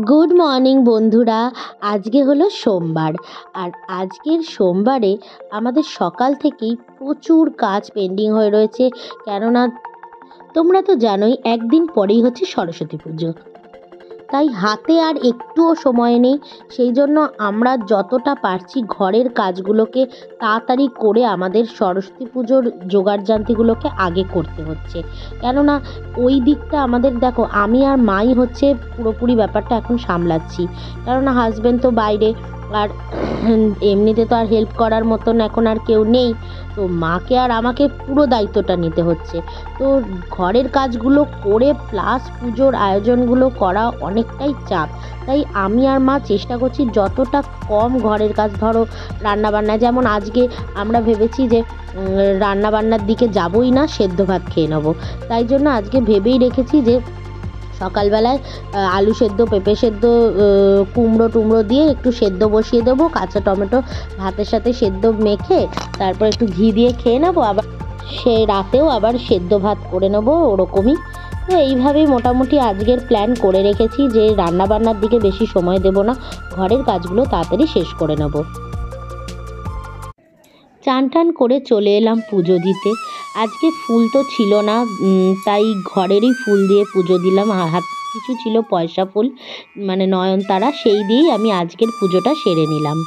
Good morning বন্ধুরা। আজকে হলো সোমবার, আর আজকের সোমবারে আমাদের সকাল থেকেই প্রচুর কাজ পেন্ডিং হয়ে রয়েছে। কেননা তোমরা তো জানোই একদিন পরেই হচ্ছে সরস্বতী পুজো, তাই হাতে আর একটুও সময় নেই। সেই জন্য আমরা যতটা পারছি ঘরের কাজগুলোকে তাড়াতাড়ি করে আমাদের সরস্বতী পুজোর জোগাড়যন্ত্রগুলোকে আগে করতে হচ্ছে। কেননা ওই দিকটা আমাদের দেখো, আমি আর মাই হচ্ছে পুরোপুরি ব্যাপারটা এখন সামলাচ্ছি। কেননা হাজব্যান্ড তো বাইরে, আর এমনিতে তো আর হেল্প করার মতন এখন আর কেউ নেই। তো মাকে আর আমাকে পুরো দায়িত্বটা নিতে হচ্ছে। তো ঘরের কাজগুলো করে প্লাস পুজোর আয়োজনগুলো করা অনেকটাই চাপ। তাই আমি আর মা চেষ্টা করছি যতটা কম ঘরের কাজ, ধরো রান্নাবান্না, যেমন আজকে আমরা ভেবেছি যে রান্নাবান্নার দিকে যাবই না, সেদ্ধ ভাত খেয়ে নেবো। তাই জন্য আজকে ভেবেই রেখেছি যে সকালবেলায় আলু সেদ্ধ, পেঁপে সেদ্ধ, কুমড়ো টুমড়ো দিয়ে একটু সেদ্ধ বসিয়ে দেবো, কাঁচা টমেটো ভাতের সাথে সেদ্ধ মেখে তারপর একটু ঘি দিয়ে খেয়ে নেবো। আবার সেই রাতেও আবার সেদ্ধ ভাত করে নেবো, ওরকমই। তো এইভাবেই মোটামুটি আজকের প্ল্যান করে রেখেছি যে রান্নাবান্নার দিকে বেশি সময় দেব না, ঘরের কাজগুলো তাড়াতাড়ি শেষ করে নেব। চান টান করে চলে এলাম পুজো দিতে। আজকে ফুল তো ছিল না, তাই ঘরেরই ফুল দিয়ে পুজো দিলাম। হাত কিছু ছিল পয়সা ফুল, মানে নয়নতারা, সেই দিয়েই আমি আজকের পুজোটা সেরে নিলাম।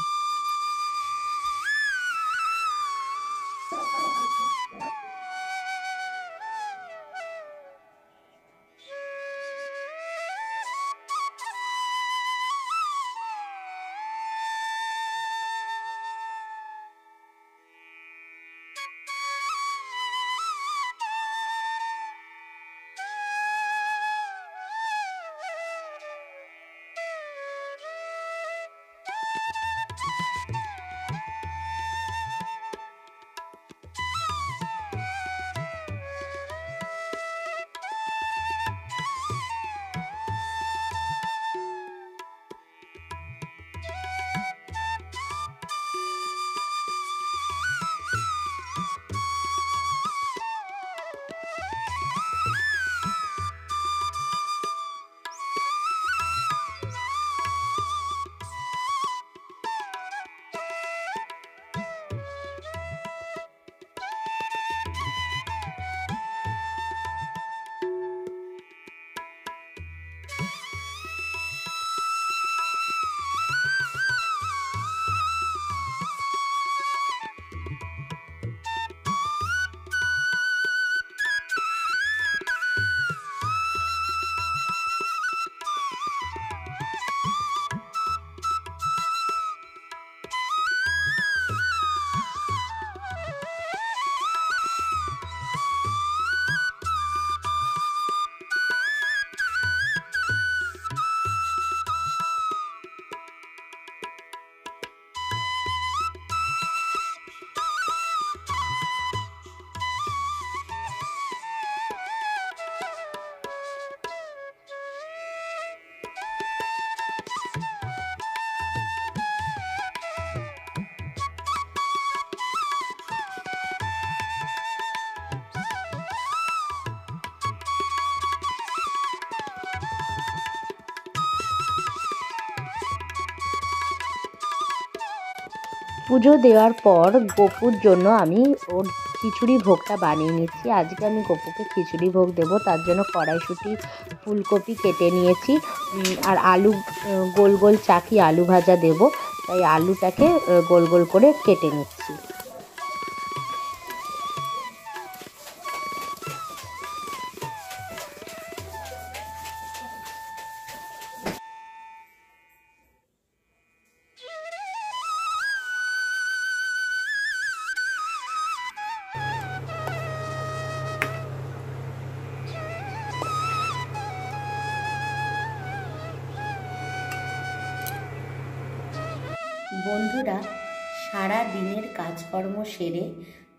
পুজো দেওয়ার পর গপুর জন্য আমি ওর খিচুড়ি ভোগটা বানিয়ে নিচ্ছি। আজকে আমি গপুকে খিচুড়ি ভোগ দেবো, তার জন্য কড়াইশুঁটি, ফুলকপি কেটে নিয়েছি, আর আলু গোল গোল চাকি আলু ভাজা দেব, তাই আলুটাকে গোল গোল করে কেটে নিচ্ছি। বন্ধুরা, সারা দিনের কাজকর্ম সেরে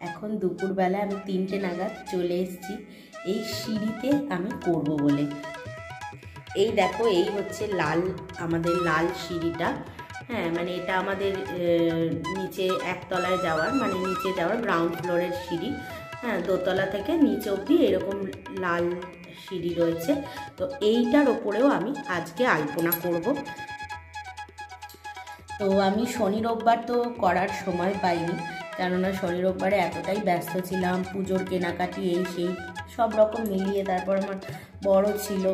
এখন দুপুরবেলা আমি 3টে নাগাদ চলে এসেছি এই সিঁড়িতে আমি করব বলে। এই দেখো, এই হচ্ছে আমাদের লাল সিঁড়িটা। হ্যাঁ, মানে এটা আমাদের নিচে একতলায় যাওয়ার, মানে নিচে যাওয়ার গ্রাউন্ড ফ্লোরের সিঁড়ি। হ্যাঁ, দোতলা থেকে নিচে অবধি এরকম লাল সিঁড়ি রয়েছে। তো এইটার ওপরেও আমি আজকে আলপনা করব। তো আমি শনি রোববার তো করার সময় পাইনি, কেননা শনি রোববারে এতটাই ব্যস্ত ছিলাম, পুজোর কেনাকাটি এই সেই সব রকম মিলিয়ে, তারপর আমার বড় ছিল।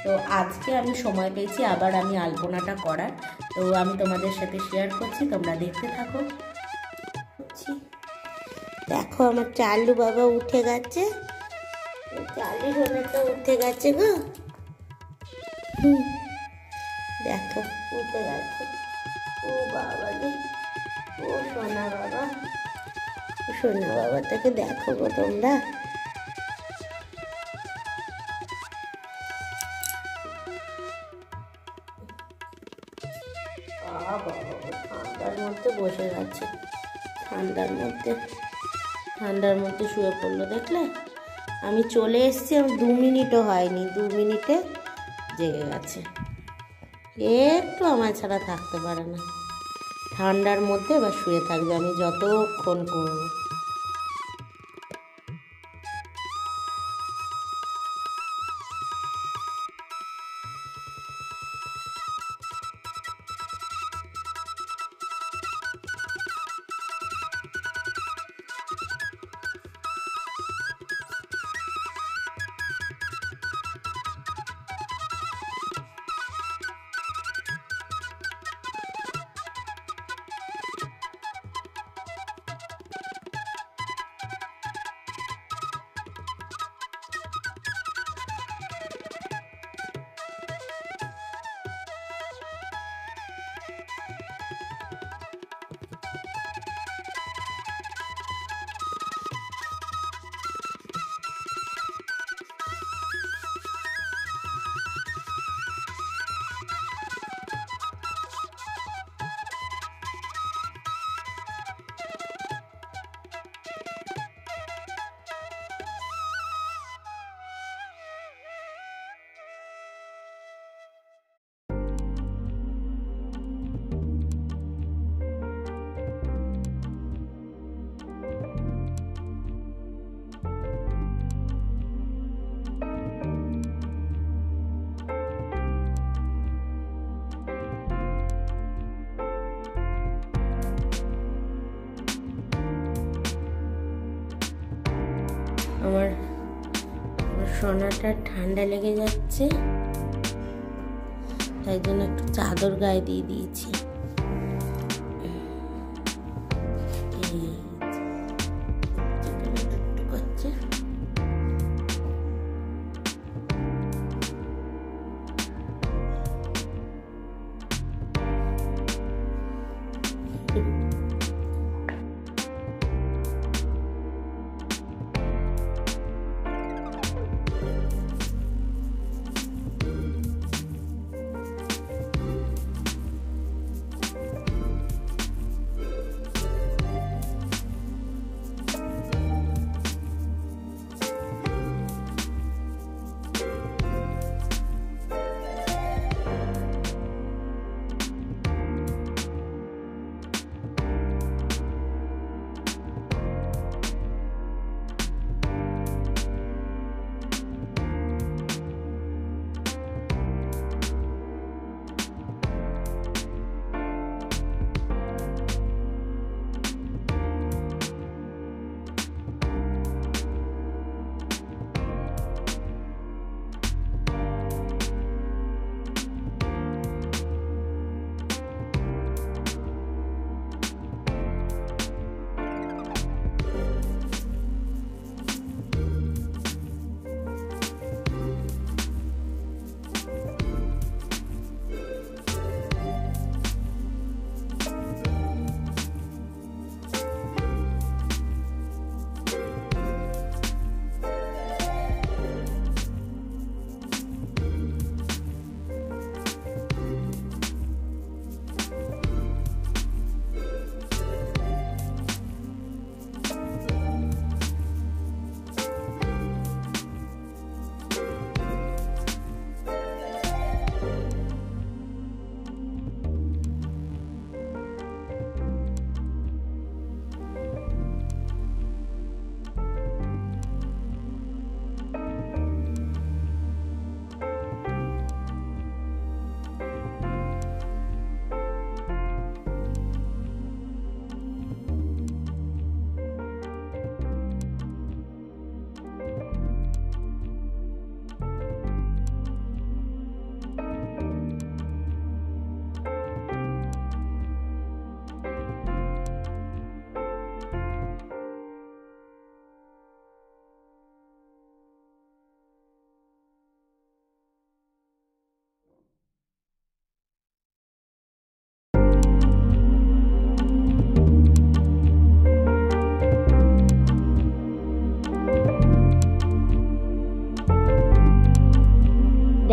তো আজকে আমি সময় পেয়েছি আবার আমি আলপনাটা করার। তো আমি তোমাদের সাথে শেয়ার করছি, তোমরা দেখতে থাকো। দেখো আমার চালু বাবা উঠে গেছে, চালু সোনাটা উঠে গেছে গো। দেখো উঠে গেছে। ও বাবা রে, ও সোনা বাবা, সোনা বাবাটাকে দেখো গো তোমরা। ঠান্ডার মধ্যে বসে গেছে, ঠান্ডার মধ্যে শুয়ে পড়লো। দেখলে আমি চলে এসেছি, আমি 2 মিনিটও হয়নি, 2 মিনিটে জেগে গেছে। একটু আমার ছাড়া থাকতে পারে না, ঠান্ডার মধ্যে এবার শুয়ে থাকবে, আমি যতক্ষণ করবো। আমার সোনাটা ঠান্ডা লেগে যাচ্ছে, তাই জন্য একটু চাদর গায়ে দিয়ে দিয়েছি।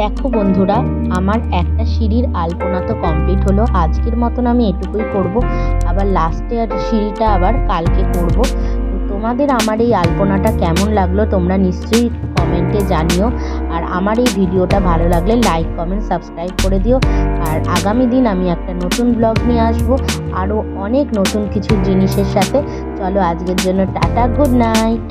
দেখো বন্ধুরা, আমার একটা সিঁড়ির আলপনা তো কমপ্লিট হলো। আজকের মতন আমি এটুকুই করব, আবার লাস্টের সিঁড়িটা আবার কালকে করব। তো তোমাদের আমার এই আলপনাটা কেমন লাগলো তোমরা নিশ্চয়ই কমেন্টে জানিও। আর আমার এই ভিডিওটা ভালো লাগলে লাইক কমেন্ট সাবস্ক্রাইব করে দিও। আর আগামী দিন আমি একটা নতুন ব্লগ নিয়ে আসবো আরও অনেক নতুন কিছু জিনিসের সাথে। চলো আজকের জন্য টাটা, গুড নাইট।